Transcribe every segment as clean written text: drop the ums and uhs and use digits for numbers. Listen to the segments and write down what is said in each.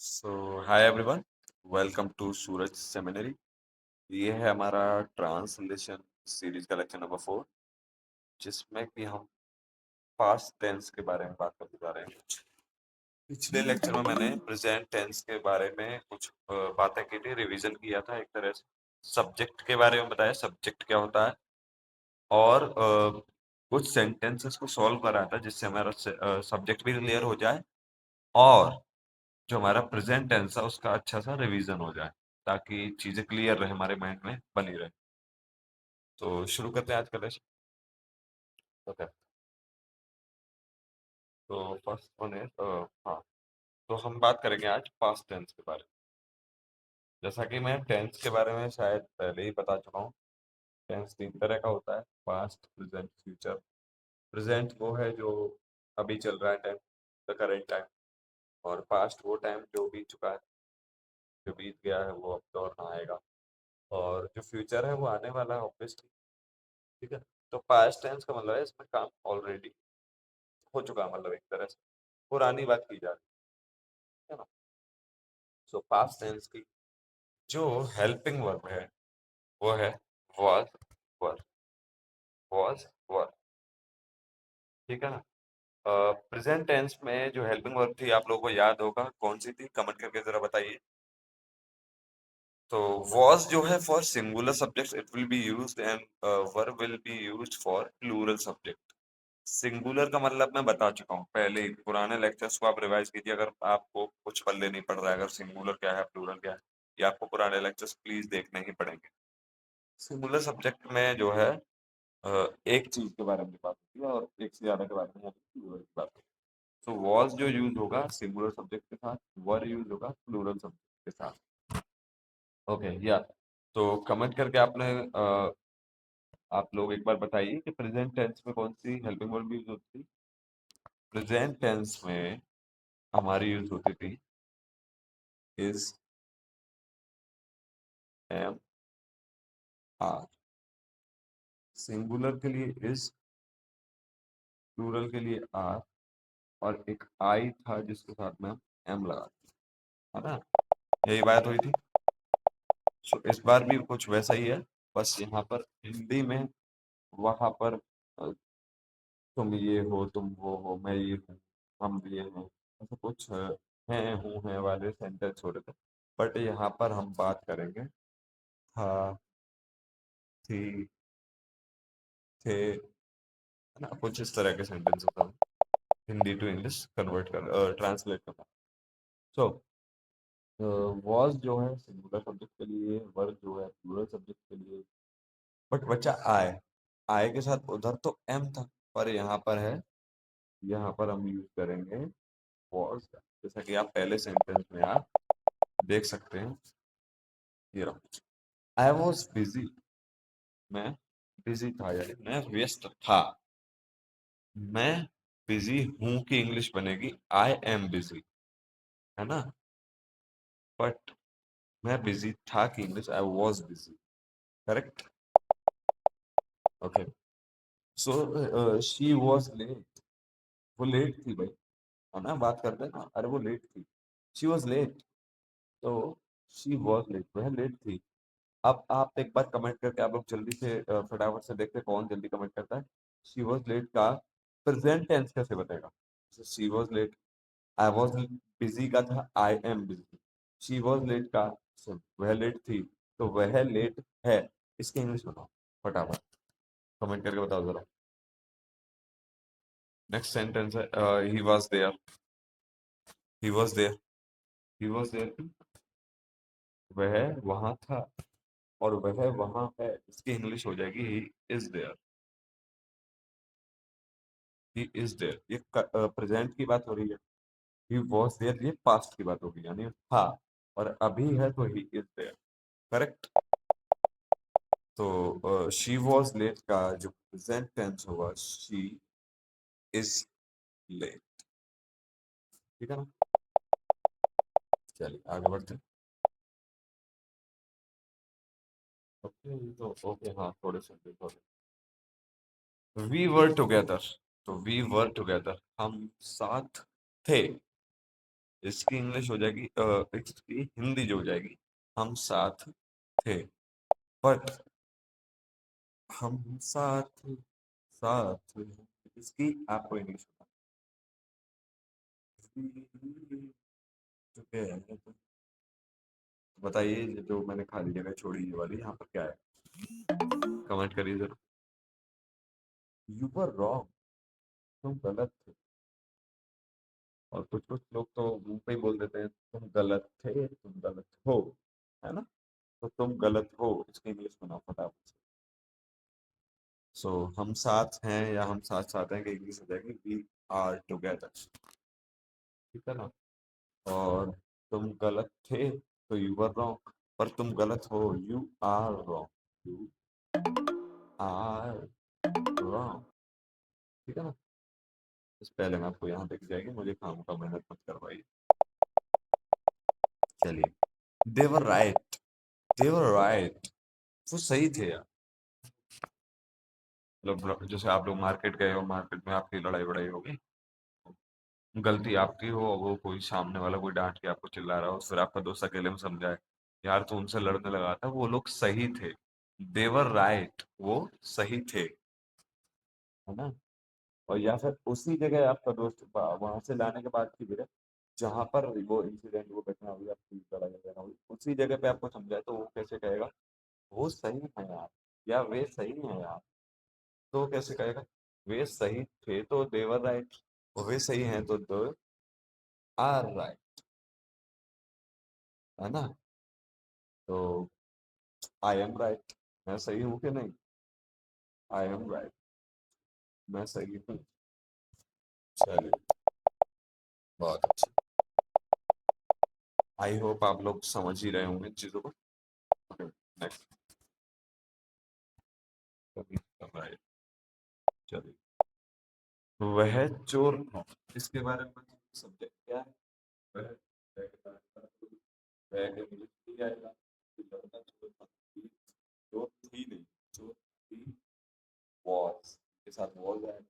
So hi everyone, welcome to Suraj seminary. ये है हमारा ट्रांसलेशन सीरीज का लेक्चर नंबर 4, जिसमें कि हम पास्ट टेंस के बारे में बात करने जा रहे हैं। पिछले लेक्चर में मैंने प्रेजेंट टेंस के बारे में कुछ बातें की थी, रिवीजन किया था एक तरह से। सब्जेक्ट के बारे में बताया, सब्जेक्ट क्या होता है, और कुछ सेंटेंसेस को सॉल्व करा था जिससे हमारा सब्जेक्ट भी क्लियर हो जाए और जो हमारा प्रेजेंट टेंस है उसका अच्छा सा रिवीजन हो जाए, ताकि चीजें क्लियर रहे, हमारे माइंड में बनी रहे। तो शुरू करते हैं आज का लेक्चर। ओके, तो फर्स्ट वन है हाँ, तो हम बात करेंगे आज पास्ट टेंस के बारे में। जैसा कि मैं टेंस के बारे में शायद पहले ही बता चुका हूँ। टेंस तीन तरह का होता है: पास्ट, प्रेजेंट, फ्यूचर। प्रेजेंट वो है जो अभी चल रहा है टाइम, द करेंट टाइम। और पास्ट वो टाइम जो बीत चुका है, जो बीत गया है, वो अब तो और ना आएगा। और जो फ्यूचर है वो आने वाला है ऑब्वियसली। ठीक है, तो पास्ट टेंस का मतलब है इसमें काम ऑलरेडी हो चुका, मतलब एक तरह से पुरानी बात की जा रही है ना। सो पास्ट टेंस की जो हेल्पिंग वर्ब है वो है was, वर, was, वर। ठीक है ना। प्रेजेंट टेंस में जो हेल्पिंग वर्ब थी, आप लोगों को याद होगा कौन सी थी, कमेंट करके जरा बताइए। तो was जो है for singular subjects it will be used, and verb will be used for plural subject. Singular का मतलब मैं बता चुका हूँ पहले ही, पुराने लेक्चर्स को आप रिवाइज कीजिए अगर आपको कुछ पल्ले नहीं पड़ रहा है, अगर सिंगुलर क्या है प्लूरल क्या है, ये आपको पुराने लेक्चर्स प्लीज देखने ही पड़ेंगे। सिंगुलर सब्जेक्ट में जो है एक चीज के बारे में बात होती है और एक से ज्यादा के बारे में प्लूरल की बात होती है। तो वॉज जो यूज होगा सिंगुलर सब्जेक्ट के साथ, वर यूज होगा प्लूरल सब्जेक्ट के साथ। ओके या, तो कमेंट करके आप लोग एक बार बताइए कि प्रेजेंट टेंस में कौन सी हेल्पिंग वर्ब यूज होती है। प्रेजेंट टेंस में हमारी यूज होती थी इज, एम, आर। सिंगुलर के लिए इज, प्लूरल के लिए आर, और एक आई था जिसके साथ में हम एम लगाते है ना। यही बात हुई थी। सो इस बार भी कुछ वैसा ही है, बस यहाँ पर हिंदी में वहां पर तुम ये हो, तुम वो हो, मैं ये हूँ, हम ये हैं, ऐसा कुछ हैं हूँ हैं वाले सेंटेंस हो रहे थे। बट यहाँ पर हम बात करेंगे था, थी, थे, है ना, कुछ इस तरह के सेंटेंसेस हम हिंदी टू इंग्लिश कन्वर्ट कर ट्रांसलेट करना। सो वॉज जो है सिंगुलर सब्जेक्ट के लिए, वर्ब जो है प्लूरल सब्जेक्ट के लिए। बट बच्चा आए, आए के साथ उधर तो एम था, पर यहाँ पर है, यहाँ पर हम यूज करेंगे वॉज का। जैसा कि आप पहले सेंटेंस में आप देख सकते हैं, ये रहा, आई वॉज बिजी, मैं बिजी था, यानी मैं व्यस्त था। मैं बिजी हूं की इंग्लिश बनेगी आई एम बिजी, है ना। बट मैं बिजी था की English I was busy. Correct. Okay, so she was late, वो लेट थी भाई, है ना, बात करते हैं ना, अरे वो लेट थी, शी वॉज लेट। तो शी वॉज लेट, वह लेट थी। अब आप एक बार कमेंट करके आप लोग जल्दी से फटाफट से देखते हैं कौन जल्दी कमेंट करता है। शी वॉज लेट का प्रेजेंट टेंस कैसे बनेगा। She was late, I was busy का था I am busy, she was late का वह लेट थी, तो वह लेट है। इसकी इंग्लिश बताओ फटाफट, कमेंट करके बताओ जरा। नेक्स्ट सेंटेंस है he was there, he was there, he was there, वह वहां था और वह वहां है, इसकी इंग्लिश हो जाएगी he is there, he is there. ये प्रेजेंट की बात हो रही है, ही वॉज देयर ये पास्ट की बात होगी, यानी था, और अभी है तो ही इज देयर। करेक्ट। तो शी वॉज लेट का जो प्रेजेंट टेंस होगा, शी इज लेट। ठीक है ना। चलिए आगे बढ़ते हैं। ओके, तो ओके हाँ, थोड़े से थोड़े, वी वर टुगेदर। तो वी वर टुगेदर, हम साथ थे। इसकी इंग्लिश हो जाएगी इसकी हिंदी जो हो जाएगी, हम साथ थे। बट हम साथ साथ इसकी आपको इंग्लिश बताइए। ये जो मैंने खाली जगह छोड़ी ये वाली, यहाँ पर क्या है? कमेंट करिए जरूर। यू वर रॉन्ग, तुम गलत थे। और कुछ कुछ लोग तो मुंह पे ही बोल देते हैं तुम गलत थे, तुम गलत हो, है ना? तो तुम गलत हो इसकी इंग्लिश बनाओ फटाफट से। सो हम साथ हैं या हम साथ साथ हैं की इंग्लिश हो जाएगी वी आर टुगेदर। ठीक है ना? और तुम गलत थे तो यू वर रॉन्ग, पर तुम गलत हो, you are wrong, you are wrong. ठीक है ना? इस पहले में आपको यहाँ दिख जाएगी, मुझे काम का मेहनत मत करवाइए। चलिए, देवर राइट, देवर राइट, वो सही थे यार। मतलब जैसे आप लोग मार्केट गए हो, मार्केट में आपकी लड़ाई वड़ाई हो गई, गलती आपकी हो, वो कोई सामने वाला कोई डांट के आपको चिल्ला रहा हो, फिर आपका दोस्त अकेले में समझाए यार तू उनसे लड़ने लगा था, वो लोग सही थे, देवर राइट, वो सही थे, है ना? और या फिर उसी जगह आपका दोस्त वहां से लाने के बाद की जगह जहां पर वो इंसिडेंट वो घटना हुई, आपकी लड़ाई वगैरह हुई, उसी जगह पे आपको समझाए तो वो कैसे कहेगा? वो सही है यार, या वे सही है यार। तो वो कैसे कहेगा? वे सही थे तो देवर राइट, वे सही हैं तो दो आर राइट, है ना? तो आई एम राइट, मैं सही हूँ कि नहीं? आई एम राइट, मैं सही हूँ। चलिए, बहुत अच्छा। आई होप आप लोग समझ ही रहे होंगे इन चीजों को। Next, right. चलिए, वह चोर था, इसके बारे में सब्जेक्ट क्या है? वह वह के बारे में वह के इंग्लिश नहीं आएगा, कि लड़का चोर था, चोर थी नहीं, चोर थी, वॉज के साथ वॉज आएगा,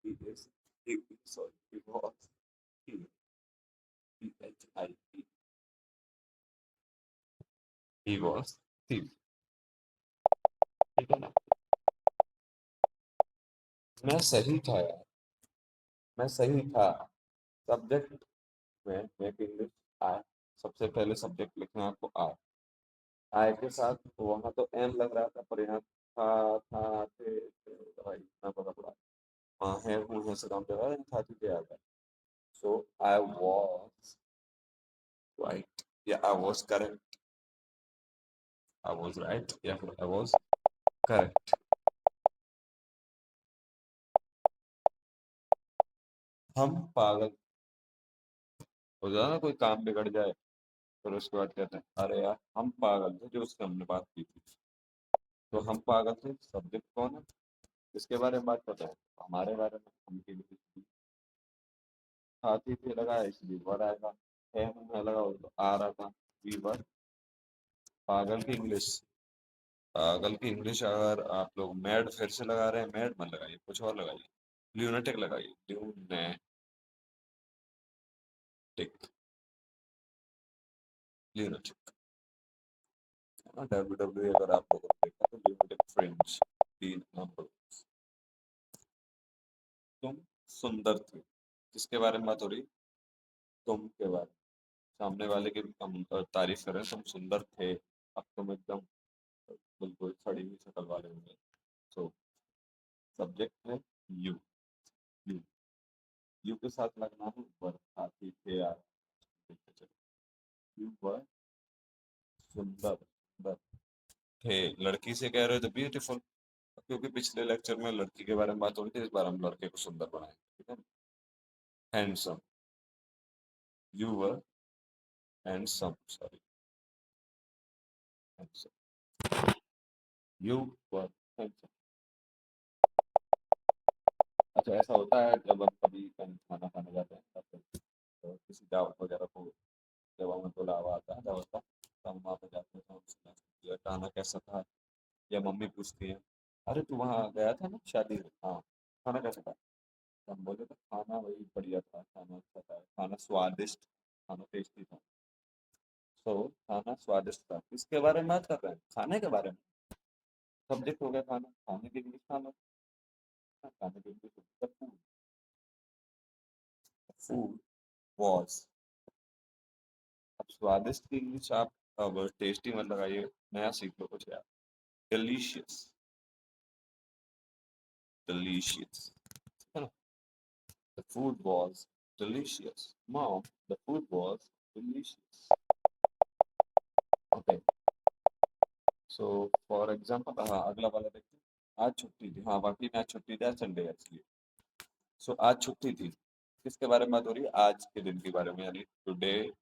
he is, sorry, he was, he, Thief, he was thief। ठीक है ना? मैं सही था यार, मैं सही था। सब्जेक्ट में मेक इंग्लिश आए, सबसे पहले सब्जेक्ट लिखना है आपको आए। आए के साथ वहां तो एम लग रहा था, पर यहाँ था थे भाई इतना बड़ा बड़ा वहाँ है हूँ है से काम कर रहा है, था थी आ गया। सो आई वॉज राइट, या I was correct, I was right या फिर आई वॉज करेक्ट। हम पागल हो जाए ना, कोई काम बिगड़ जाए, फिर उसके बाद कहते हैं अरे यार हम पागल थे जो उससे हमने बात की थी। तो हम पागल थे, सब्जेक्ट कौन है? किसके बारे में बात कर रहे हैं? हमारे बारे में। हम की भी हाथी थे लगा इसलिए वर आएगा, है हमें लगा हो तो आ रहा था, वी वर। पागल की इंग्लिश, पागल की इंग्लिश अगर आप लोग मैड फिर से लगा रहे हैं, मैड मत लगाइए, कुछ और लगाइए, ल्यूनेटिक लगाइए, ल्यूनेटिक, ल्यूनेटिक। WWE अगर आप लोगों ने देखा तो ल्यूनेटिक फ्रिंज, तीन नंबर। तुम सुंदर थे, किसके बारे में बात हो रही? तुम के बारे में, सामने वाले की हम तारीफ कर रहे हैं, तुम सुंदर थे, अब तुम एकदम बिल्कुल सड़ी हुई शक्ल वाले होंगे। सो सब्जेक्ट है यू, यू, यू के साथ लगना है वर, आती थे यार, यू वर सुंदर, सुंदर थे, लड़की से कह रहे हो तो ब्यूटीफुल, क्योंकि पिछले लेक्चर में लड़की के बारे में बात हो रही थी, इस बार हम लड़के को सुंदर बनाएंगे। ठीक है? Handsome, you were handsome, sorry, handsome, you were handsome. अच्छा, ऐसा होता है जब हम कभी कहीं खाना खाने जाते हैं या फिर किसी दावत वगैरह को, जब हमें बुलावा आता है दावत का, तो हम वहाँ पे जाते हैं तो हम पूछते हैं, खाना कैसा था, या मम्मी पूछती है अरे तू वहाँ गया था ना शादी में, हाँ खाना कैसा था? तो हम बोले तो खाना वही बढ़िया था, खाना अच्छा था, खाना स्वादिष्ट, खाना टेस्टी था। सो खाना स्वादिष्ट था, किसके बारे में बात कर रहे हैं? खाने के बारे में। सब्जेक्ट हो गया खाना, खाने की इंग्लिश खाना, खाने की इंग्लिश फूड। Food was. अब स्वादिष्ट की इंग्लिश आप अब टेस्टी मत लगाइए, नया सीख लो कुछ यार। डिलीशियस, डिलीशियस, है ना? The food was delicious. Mom, the food was delicious. Okay. So for example, हाँ अगला वाला देखते हैं। आज छुट्टी थी, हाँ वाकई में आज छुट्टी थी, आज संडे है इसलिए। सो आज छुट्टी थी, किसके बारे में बात हो रही है? आज के दिन के बारे में, यानी टुडे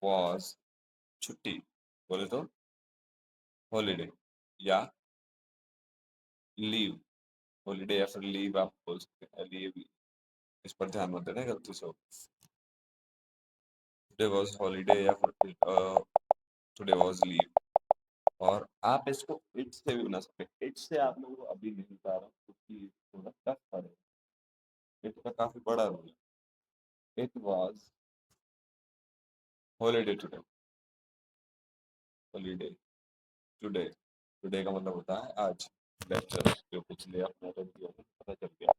was छुट्टी, बोले तो हॉलीडे या लीव। हॉलीडे या फिर लीव आप बोल सकते हैं, लीव। इस पर ध्यान मत देना गलती से। टुडे वाज हॉलीडे या फिर टुडे वाज लीव। और आप इसको इट से भी बना सकते हैं। इट से आप लोगों को अभी नहीं बता रहा क्योंकि थोड़ा टफ पड़ेगा। इट का काफी बड़ा रोल है। It was holiday today, holiday today. Today का मतलब होता है आज। लेक्चर जो पिछले अपने अटेंड किया था, पता चल गया।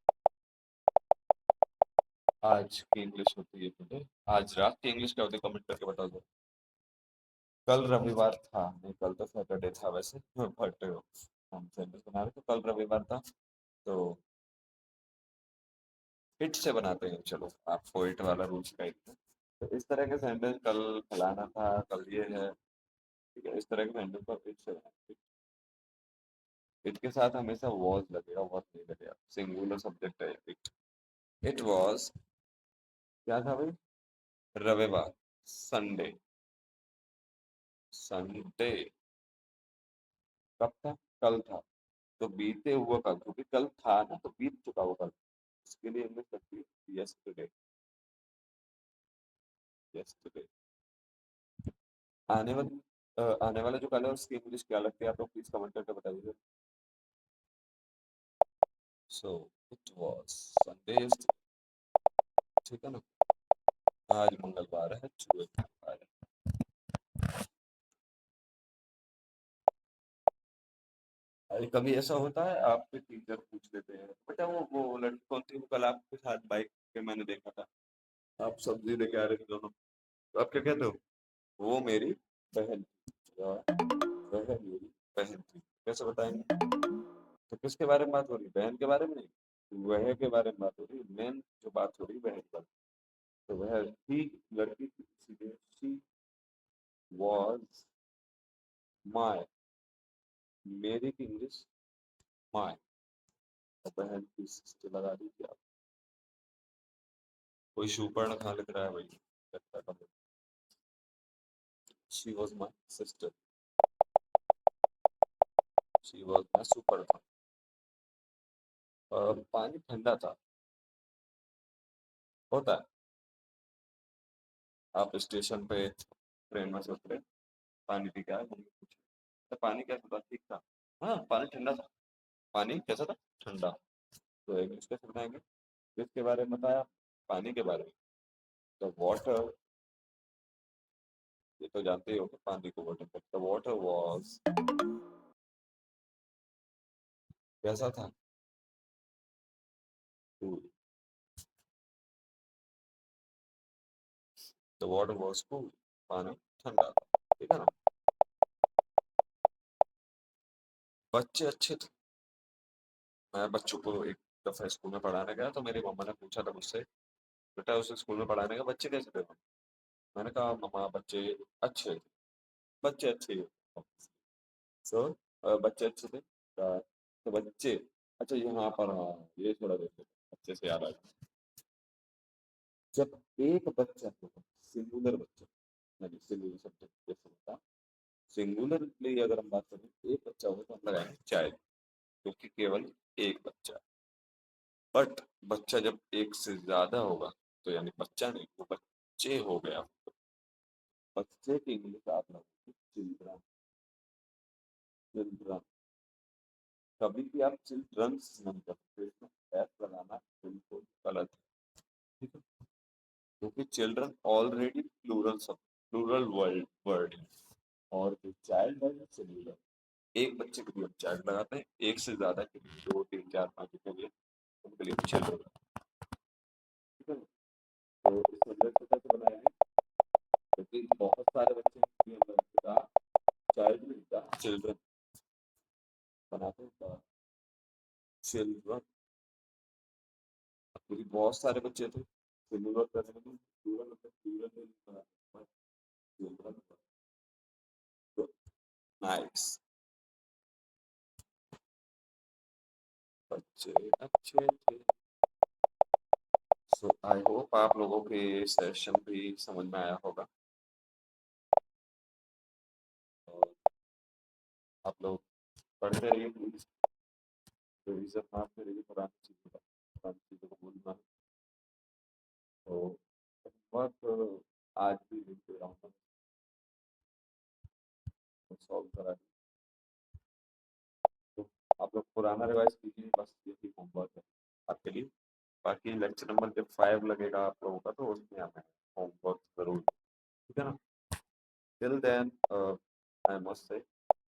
आज की इंग्लिश होती है टुडे। आज रात की इंग्लिश क्या होती है, कमेंट करके बता दो। कल रविवार था, नहीं कल तो सैटरडे था वैसे, बट हम सेंटेंस बना रहे तो कल रविवार था, तो इट से बनाते हैं। चलो आपको इट वाला रूल्स का इट, तो इस तरह के सेंटेंस, कल फलाना था, कल ये है, ठीक है, इस तरह के सेंटेंस को इट से बनाते हैं। इट के साथ हमेशा वॉज लगेगा, वॉज नहीं लगेगा, सिंगुलर सब्जेक्ट है इट। इट वॉज क्या था भाई? रविवार, संडे। संडे कब था? कल था। तो बीते हुआ कल, क्योंकि कल था ना, तो बीत चुका हुआ कल, इसके लिए इंग्लिश लगती है यस्टरडे। यस्टरडे। आने वाली आने वाला जो कल है उसकी इंग्लिश क्या लगती है, आप लोग प्लीज कमेंट करके बता दीजिए। सो इट वाज संडे, ठीक है ना? आज मंगलवार है, चूहे का वार है। अरे कभी ऐसा होता है आपके टीचर पूछ लेते हैं, बेटा वो लड़की कौन थी, वो कल आपके साथ बाइक पे मैंने देखा था, आप सब्जी लेके आ रहे थे दोनों, तो आप क्या कहते हो? वो मेरी बहन थी, या वह मेरी बहन थी। कैसे बताएंगे? तो किसके बारे में बात हो रही है? बहन के बारे में नहीं, वह के बारे में बात हो रही है। मेन जो बात हो रही है वह पर। तो वह थी, लड़की थी, इसीलिए शी वाज माय। मेरी की इंग्लिश माय, और बहन की सिस्टर लगा दीजिए आप। कोई सुपर्ण कहाँ लिख रहा है भाई, लगता है। She was my sister, she was my सुपर्ण। पानी ठंडा था, होता है। आप स्टेशन पे ट्रेन में से उतरे, पानी पी के आए, मम्मी पूछे "तो पानी कैसा था? ठीक था। हाँ पानी ठंडा था। पानी कैसा था? ठंडा। तो इंग्लिश कैसे बताएंगे? किसके बारे में बताया? पानी के बारे में। तो वाटर, ये तो जानते ही हो कि पानी को वाटर कहते हैं। वाटर वाज कैसा था? Cool. The water was cool, पानी ठंडा था, ठीक है ना? बच्चे अच्छे थे। मैं बच्चों को एक दफा स्कूल में पढ़ाने गया तो मेरी मम्मा ने पूछा था मुझसे, बेटा उस स्कूल में पढ़ाने का बच्चे कैसे थे? मैंने कहा मम्मा बच्चे अच्छे थे। बच्चे अच्छे ही सो बच्चे अच्छे थे। तो बच्चे, अच्छा यहाँ पर, हाँ ये थोड़ा देखो, अच्छे से याद आ गया। जब एक बच्चा होगा, सिंगुलर बच्चा, यानी सिंगुलर सब्जेक्ट जैसे होता, सिंगुलर के लिए अगर हम बात करें एक बच्चा होगा तो हम लगाएंगे चाइल्ड, क्योंकि केवल एक बच्चा। बट बच्चा जब एक से ज्यादा होगा, तो यानी बच्चा नहीं, वो बच्चे हो गया। बच्चे की इंग्लिश आप लगाएंगे चिल्ड्रन। चिल्ड्रन। कभी भी आप चिल्ड्रंस नहीं कर सकते, इसमें एस लगाना बिल्कुल गलत है, ठीक है? क्योंकि चिल्ड्रन ऑलरेडी प्लूरल सब प्लूरल वर्ड वर्ड है, और जो चाइल्ड है वो सिंगुलर। एक बच्चे के लिए हम चाइल्ड लगाते हैं, एक से ज्यादा के लिए, दो तीन चार पाँच के लिए उनके लिए चिल्ड्रन। ठीक है, तो इस सब्जेक्ट को कैसे बनाएंगे, क्योंकि बहुत सारे बच्चे चाइल्ड मिलता चिल्ड्रन बनाते हैं चिल्ड्रन, क्योंकि बहुत सारे बच्चे थे सिंगुलर करने में प्लूरल मतलब प्लूरल में बनाते हैं चिल्ड्रन। नाइस, बच्चे अच्छे थे। सो आई होप आप लोगों के सेशन भी समझ में आया होगा, और आप लोग पढ़ते रहिए प्लीज, रिवीजन मारते रहिए पुरानी चीज़ों को भूलना। तो बहुत आज भी लिख दे रहा हूँ, सॉल्व करा दी। तो आप लोग पुराना रिवाइज कीजिए, बस यही होमवर्क है आपके लिए। बाकी लेक्चर नंबर जब 5 लगेगा आप लोगों का, तो उसमें आना है होमवर्क जरूर, ठीक है ना। Till then I must say